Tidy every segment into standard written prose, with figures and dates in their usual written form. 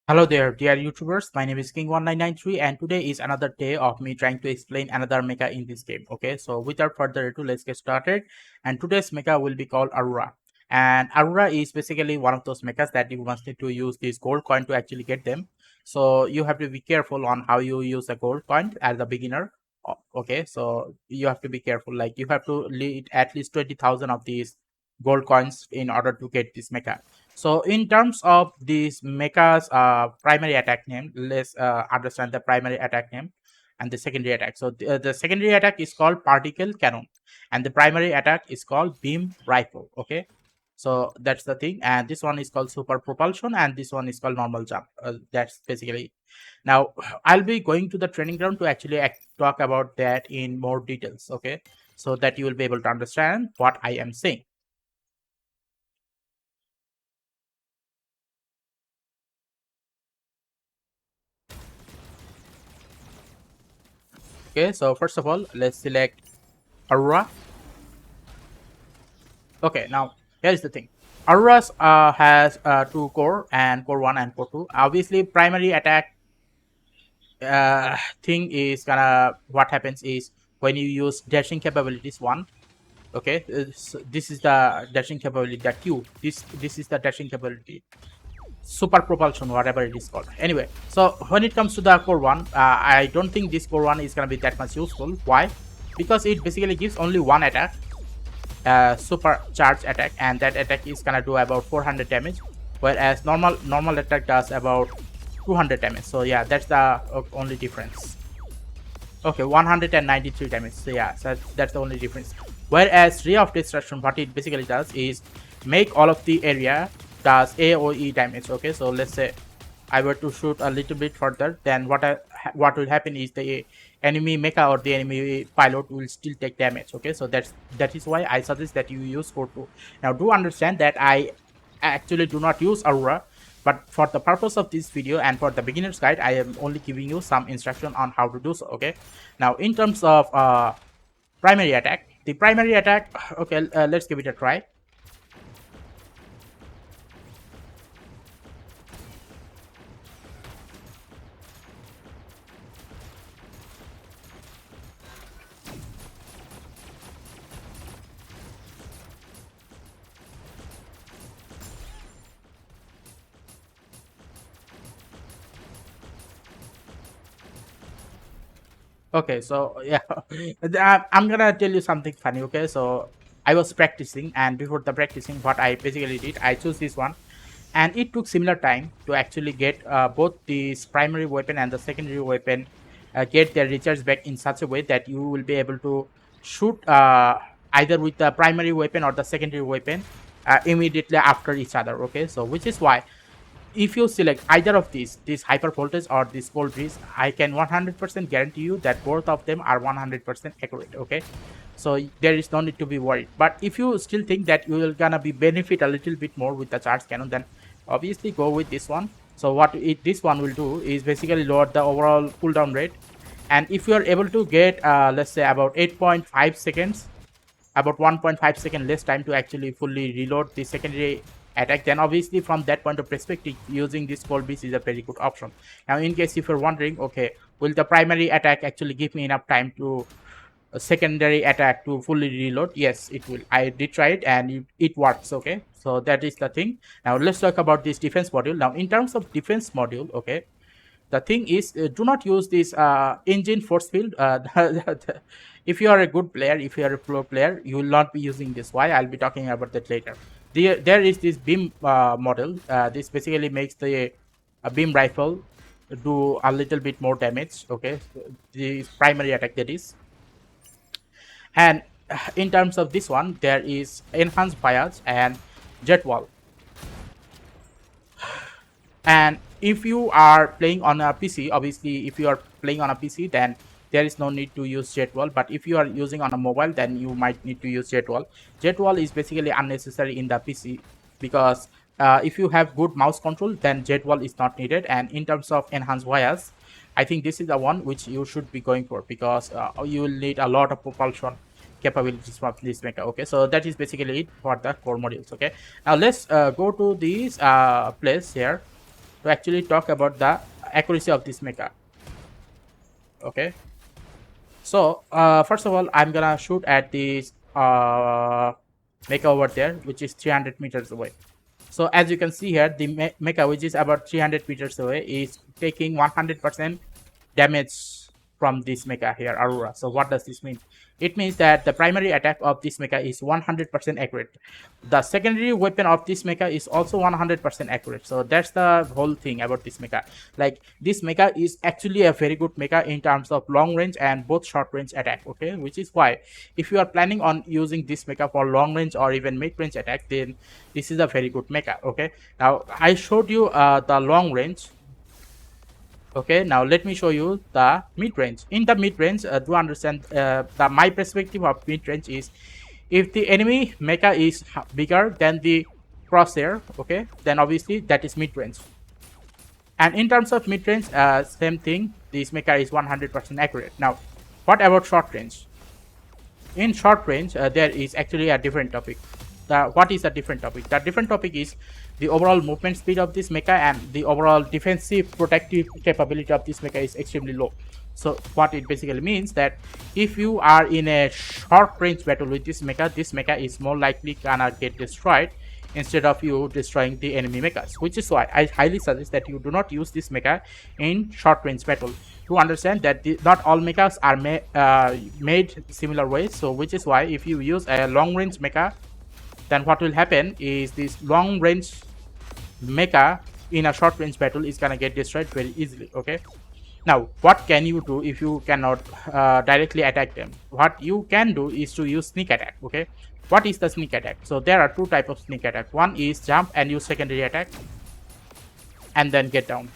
Hello there, dear YouTubers. My name is King1993, and today is another day of me trying to explain another mecha in this game. Okay, so without further ado, let's get started. And today's mecha will be called Aurora. And Aurora is basically one of those mechas that you must need to use this gold coin to actually get them. So you have to be careful on how you use a gold coin as a beginner. Okay, so you have to be careful. Like you have to lead at least 20,000 of these gold coins in order to get this mecha. So in terms of this mecha's primary attack name, let's understand the primary attack name and the secondary attack. So the secondary attack is called particle cannon, and the primary attack is called beam rifle. Okay, so that's the thing. And this one is called super propulsion, and this one is called normal jump. That's basically. Now I'll be going to the training ground to actually talk about that in more details. Okay, so that you will be able to understand what I am saying. Okay, so first of all, let's select Aurora. Okay, now here's the thing. Aurora has two core and core 1 and core 2. Obviously, primary attack thing is gonna what happens is when you use dashing capabilities 1. Okay, so this is the dashing capability, the Q. This is the dashing capability. Super propulsion, whatever it is called. Anyway, so when it comes to the core 1, I don't think this core 1 is gonna be that much useful. Why? Because it basically gives only one attack, supercharged attack, and that attack is gonna do about 400 damage, whereas normal attack does about 200 damage. So yeah, that's the only difference. Okay, 193 damage. So yeah, so that's the only difference. Whereas ray of destruction, what it basically does is make all of the area does AoE damage. Okay, so let's say I were to shoot a little bit further, then what will happen is the enemy mecha or the enemy pilot will still take damage. Okay, so that is why I suggest that you use core 2. Now do understand that I actually do not use Aurora, but for the purpose of this video and for the beginner's guide, I am only giving you some instruction on how to do so. Okay, now in terms of primary attack, the primary attack, okay, let's give it a try. Okay, so yeah, I'm gonna tell you something funny. Okay, so I was practicing, and before the practicing, what I basically did, I chose this one, and it took similar time to actually get both this primary weapon and the secondary weapon get their recharge back in such a way that you will be able to shoot either with the primary weapon or the secondary weapon immediately after each other. Okay, so which is why if you select either of these, this hyper voltage or this cold breeze, I can 100% guarantee you that both of them are 100% accurate. Okay, so there is no need to be worried. But if you still think that you will gonna be benefit a little bit more with the charge cannon, then obviously go with this one. So what this one will do is basically lower the overall cooldown rate, and if you are able to get let's say about 8.5 seconds, about 1.5 second less time to actually fully reload the secondary attack, then obviously from that point of perspective, using this cold beast is a very good option. Now in case if you're wondering, okay, will the primary attack actually give me enough time to a secondary attack to fully reload? Yes, it will. I did try it and it works. Okay, so that is the thing. Now let's talk about this defense module. Now in terms of defense module, okay, the thing is, do not use this engine force field. If you are a good player, if you are a pro player, you will not be using this. Why? I'll be talking about that later. There is this beam model. This basically makes the beam rifle do a little bit more damage. Okay, the primary attack, that is. And in terms of this one, there is enhanced bias and jet wall. And if you are playing on a PC, obviously if you are playing on a PC, then there is no need to use jet wall. But if you are using on a mobile, then you might need to use jet wall. Jet wall is basically unnecessary in the PC because if you have good mouse control, then jet wall is not needed. And in terms of enhanced wires, I think this is the one which you should be going for, because you will need a lot of propulsion capabilities from this mecha. Okay, so that is basically it for the core modules. Okay, now let's go to this place here. to actually talk about the accuracy of this mecha. Okay, so first of all, I'm gonna shoot at this mecha over there, which is 300 meters away. So as you can see here, the mecha, which is about 300 meters away, is taking 100% damage from this mecha here, Aurora. So what does this mean? It means that the primary attack of this mecha is 100% accurate. The secondary weapon of this mecha is also 100% accurate. So that's the whole thing about this mecha. Like, this mecha is actually a very good mecha in terms of long range and both short range attack. Okay, which is why if you are planning on using this mecha for long range or even mid range attack, then this is a very good mecha. Okay, now I showed you the long range. Okay, now let me show you the mid-range. In the mid-range, to understand my perspective of mid-range is, if the enemy mecha is bigger than the crosshair, okay, then obviously that is mid-range. And in terms of mid-range, same thing, this mecha is 100% accurate. Now, what about short range? In short range, there is actually a different topic. What is a different topic? The different topic is the overall movement speed of this mecha, and the overall defensive protective capability of this mecha is extremely low. So what it basically means that if you are in a short range battle with this mecha is more likely gonna get destroyed instead of you destroying the enemy mechas, which is why I highly suggest that you do not use this mecha in short range battle. To understand that not all mechas are made similar ways, so which is why if you use a long range mecha, then what will happen is this long range mecha in a short range battle is gonna get destroyed very easily. Okay, now what can you do if you cannot directly attack them? What you can do is to use sneak attack. Okay, what is the sneak attack? So there are two types of sneak attack. One is jump and use secondary attack and then get down.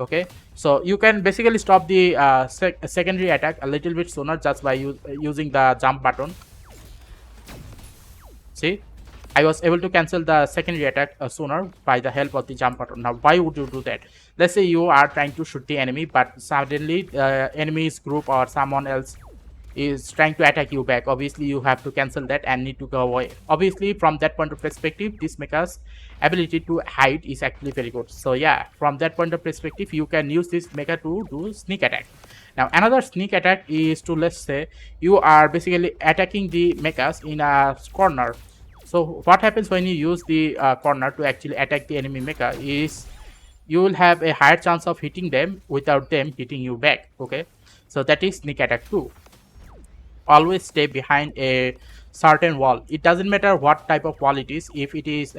Okay, so you can basically stop the secondary attack a little bit sooner just by using the jump button. See, I was able to cancel the secondary attack sooner by the help of the jump button. Now, why would you do that? Let's say you are trying to shoot the enemy, but suddenly the enemy's group or someone else is trying to attack you back. Obviously, you have to cancel that and need to go away. Obviously, from that point of perspective, this mecha's ability to hide is actually very good. So yeah, from that point of perspective, you can use this mecha to do sneak attack. Now, another sneak attack is to, let's say, you are basically attacking the mechas in a corner. So what happens when you use the corner to actually attack the enemy mecha is you will have a higher chance of hitting them without them hitting you back. Okay, so that is sneak attack 2. Always stay behind a certain wall. It doesn't matter what type of wall it is. If it is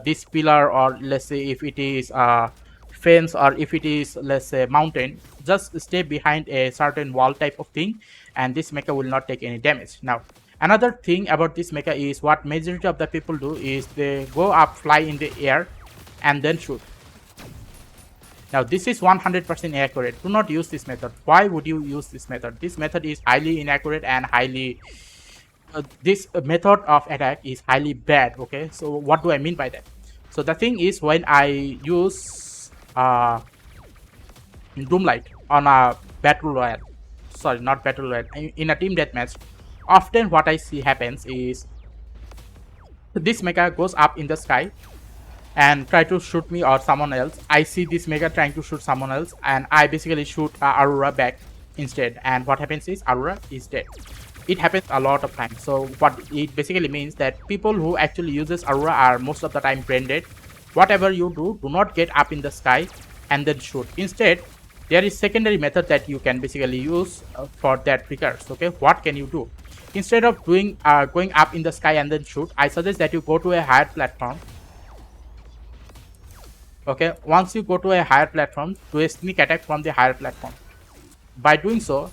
this pillar, or let's say if it is fence, or if it is, let's say, mountain, just stay behind a certain wall type of thing and this mecha will not take any damage. Now, another thing about this mecha is what majority of the people do is they go up, fly in the air and then shoot. Now, this is 100% inaccurate. Do not use this method. Why would you use this method? This method is highly inaccurate and highly this method of attack is highly bad. Okay, so what do I mean by that? So the thing is, when I use Doomlight on a battle royale, sorry, not battle royale, in a team deathmatch, often what I see happens is this mecha goes up in the sky and try to shoot me or someone else. I see this mecha trying to shoot someone else and I basically shoot Aurora back instead, and what happens is Aurora is dead. It happens a lot of times. So what it basically means that people who actually uses Aurora are most of the time brain dead. Whatever you do not get up in the sky and then shoot. Instead, there is secondary method that you can basically use for that triggers. Okay, what can you do? Instead of doing going up in the sky and then shoot, I suggest that you go to a higher platform. Okay, once you go to a higher platform, do a sneak attack from the higher platform. By doing so,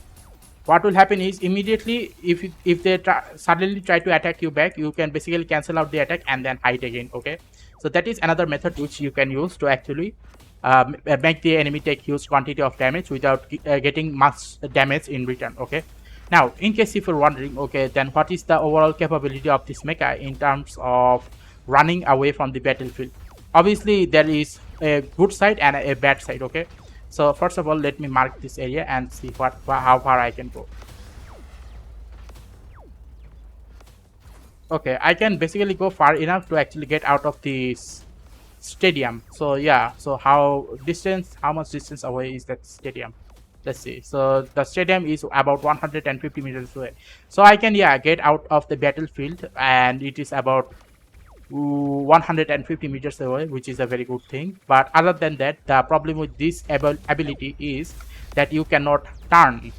what will happen is immediately if they suddenly try to attack you back, you can basically cancel out the attack and then hide again. Okay, so that is another method which you can use to actually make the enemy take huge quantity of damage without getting much damage in return. Okay, now in case if you're wondering, okay, then what is the overall capability of this mecha in terms of running away from the battlefield? Obviously there is a good side and a bad side. Okay, so first of all, let me mark this area and see how far I can go. Okay, I can basically go far enough to actually get out of this stadium. So yeah, so how much distance away is that stadium? Let's see. So the stadium is about 150 meters away. So I can, yeah, get out of the battlefield, and it is about 150 meters away, which is a very good thing. But other than that, the problem with this ability is that you cannot turn.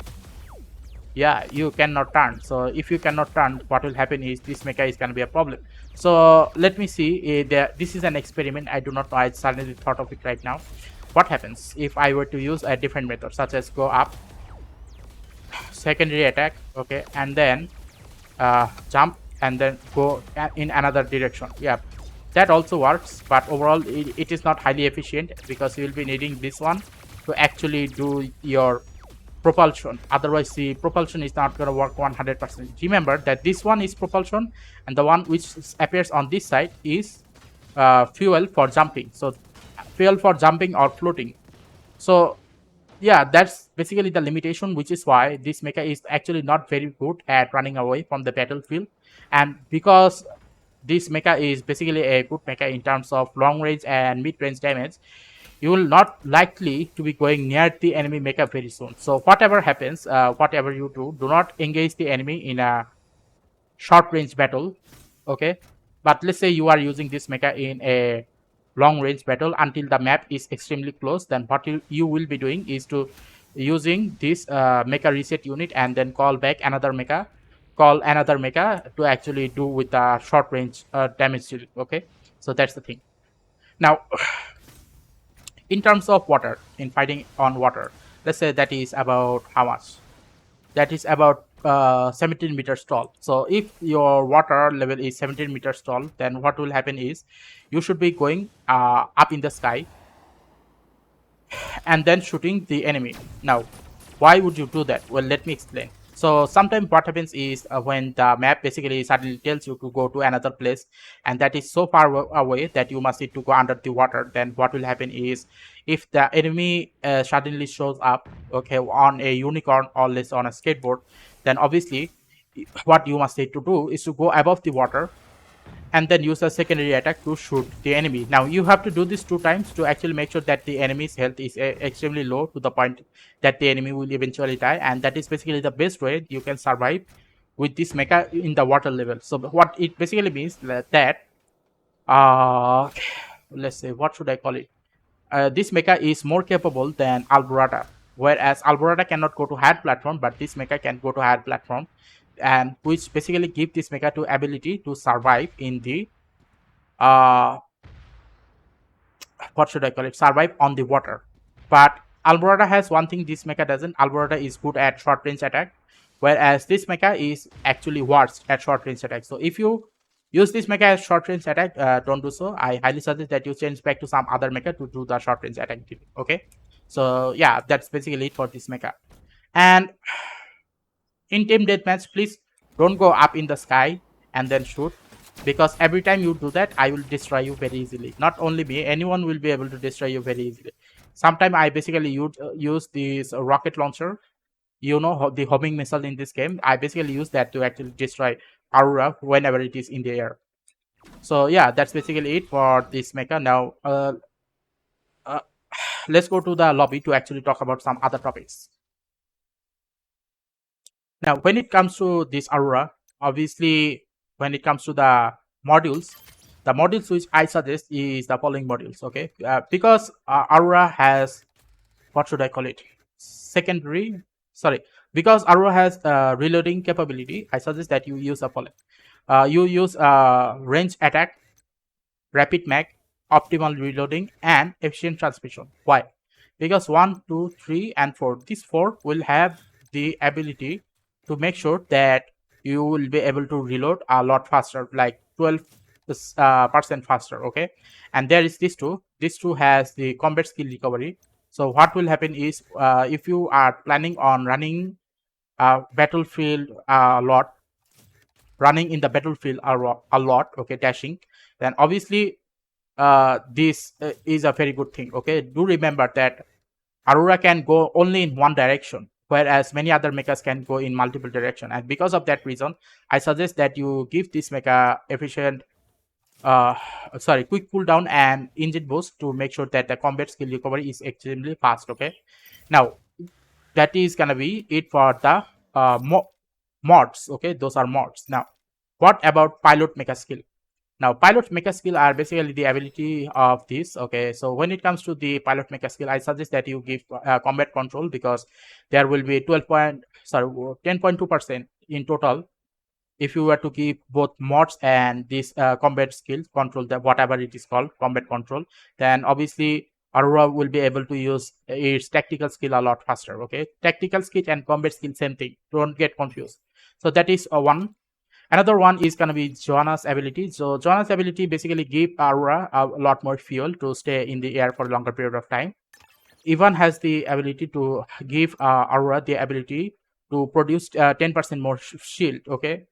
Yeah, you cannot turn. So if you cannot turn, what will happen is this mecha is going to be a problem. So let me see. This is an experiment. I do not know. I suddenly thought of it right now. What happens if I were to use a different method, such as go up, secondary attack, okay, and then jump, and then go in another direction? Yeah, that also works, but overall it is not highly efficient, because you will be needing this one to actually do your propulsion. Otherwise the propulsion is not going to work 100%. Remember that this one is propulsion, and the one which appears on this side is fuel for jumping. So fuel for jumping or floating. So yeah, that's basically the limitation, which is why this mecha is actually not very good at running away from the battlefield. And because this mecha is basically a good mecha in terms of long range and mid range damage, you will not likely to be going near the enemy mecha very soon. So whatever happens, whatever you do not engage the enemy in a short range battle, okay? But let's say you are using this mecha in a long range battle until the map is extremely close, then what you will be doing is to using this mecha reset unit, and then call back another mecha, to actually do with the short range damage, okay? So that's the thing. Now in terms of water, in fighting on water, let's say that is about how much? That is about 17 meters tall. So if your water level is 17 meters tall, then what will happen is you should be going up in the sky and then shooting the enemy. Now, why would you do that? Well, let me explain. So sometimes what happens is when the map basically suddenly tells you to go to another place, and that is so far away that you must need to go under the water, then what will happen is if the enemy suddenly shows up, okay, on a unicorn or less on a skateboard, then obviously what you must need to do is to go above the water and then use a secondary attack to shoot the enemy. Now you have to do this 2 times to actually make sure that the enemy's health is extremely low, to the point that the enemy will eventually die, and that is basically the best way you can survive with this mecha in the water level. So what it basically means that let's say, what should I call it? This mecha is more capable than Alborada, whereas Alborada cannot go to higher platform, but this mecha can go to higher platform, and which basically give this mecha to ability to survive in the what should I call it? Survive on the water. But Alborada has one thing this mecha doesn't. Alborada is good at short range attack, whereas this mecha is actually worse at short range attack. So if you use this mecha as short range attack, don't do so. I highly suggest that you change back to some other mecha to do the short range attack. Okay, so yeah, that's basically it for this mecha. And in team deathmatch, please don't go up in the sky and then shoot, because every time you do that, I will destroy you very easily. Not only me, anyone will be able to destroy you very easily. Sometimes I basically use this rocket launcher, you know, the homing missile in this game. I basically use that to actually destroy Aurora whenever it is in the air. So yeah, that's basically it for this mecha. Now let's go to the lobby to actually talk about some other topics. Now, when it comes to this Aurora, obviously, when it comes to the modules which I suggest is the following modules, okay? Because Aurora has, what should I call it? Because Aurora has reloading capability, I suggest that you use the following. You use range attack, rapid mag, optimal reloading, and efficient transmission. Why? Because 1, 2, 3, and 4, these 4 will have the ability to make sure that you will be able to reload a lot faster, like 12% faster, okay? And there is this 2. This 2 has the combat skill recovery. So what will happen is if you are planning on running battlefield a lot, running in the battlefield a lot, okay, dashing, then obviously this is a very good thing, okay? Do remember that Aurora can go only in one direction, whereas many other mechas can go in multiple direction. And because of that reason, I suggest that you give this mecha efficient uh quick cooldown and engine boost to make sure that the combat skill recovery is extremely fast. Okay, now that is gonna be it for the mods. Okay, those are mods. Now what about pilot mecha skill? Now pilot mecha skill are basically the ability of this. Okay, so when it comes to the pilot mecha skill, I suggest that you give combat control, because there will be 10.2% in total if you were to give both mods and this combat skill control, that whatever it is called combat control, then obviously Aurora will be able to use its tactical skill a lot faster. Okay, tactical skill and combat skill same thing, don't get confused. So that is one. Another one is going to be Joanna's ability. So Joanna's ability basically give Aurora a lot more fuel to stay in the air for a longer period of time. Ivan has the ability to give Aurora the ability to produce 10% more shield. Okay,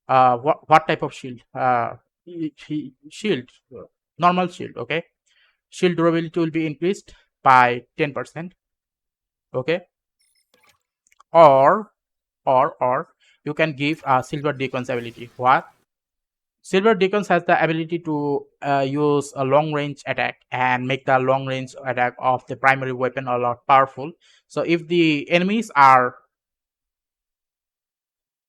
what type of shield? Shield, normal shield. Okay, shield durability will be increased by 10%. Okay, or or you can give silver deacon's ability. What? Silver deacons has the ability to use a long range attack and make the long range attack of the primary weapon a lot powerful. So if the enemies are,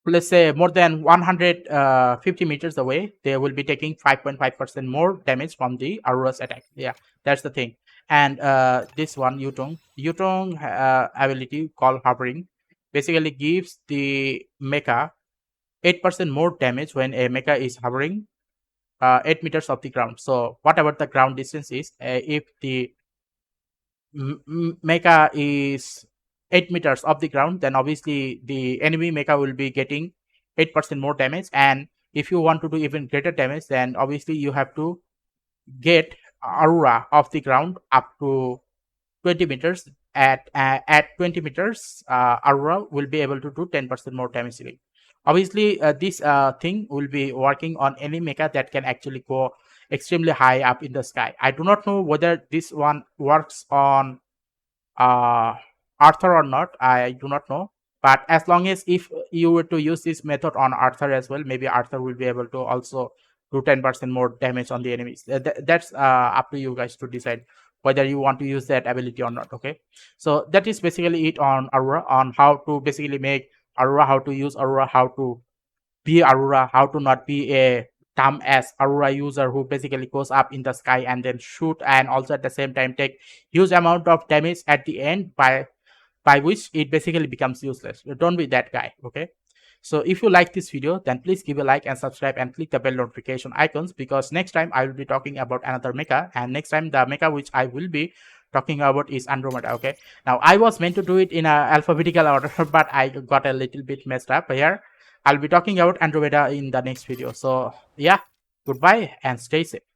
let's say, more than 150 meters away, they will be taking 5.5% more damage from the Aurora's attack. Yeah, that's the thing. And this one, Yutong ability called hovering basically gives the mecha 8% more damage when a mecha is hovering 8 meters of the ground. So whatever the ground distance is, if the mecha is 8 meters of the ground, then obviously the enemy mecha will be getting 8% more damage. And if you want to do even greater damage, then obviously you have to get Aurora off the ground up to 20 meters. At 20 meters, Aurora will be able to do 10% more damage. Obviously, this thing will be working on any mecha that can actually go extremely high up in the sky. I do not know whether this one works on uh, Arthur or not. I do not know. But as long as if you were to use this method on Arthur as well, maybe Arthur will be able to also do 10% more damage on the enemies. That's up to you guys to decide whether you want to use that ability or not. Okay, so that is basically it on Aurora, on how to basically make Aurora, how to use Aurora, how to be Aurora, how to not be a dumb as Aurora user who basically goes up in the sky and then shoot, and also at the same time take huge amount of damage at the end, by which it basically becomes useless. Don't be that guy. Okay, so if you like this video, then please give a like and subscribe and click the bell notification icons, because next time I will be talking about another mecha, and next time the mecha which I will be talking about is Andromeda. Okay, now I was meant to do it in a alphabetical order but I got a little bit messed up here. I'll be talking about Andromeda in the next video. So yeah, goodbye and stay safe.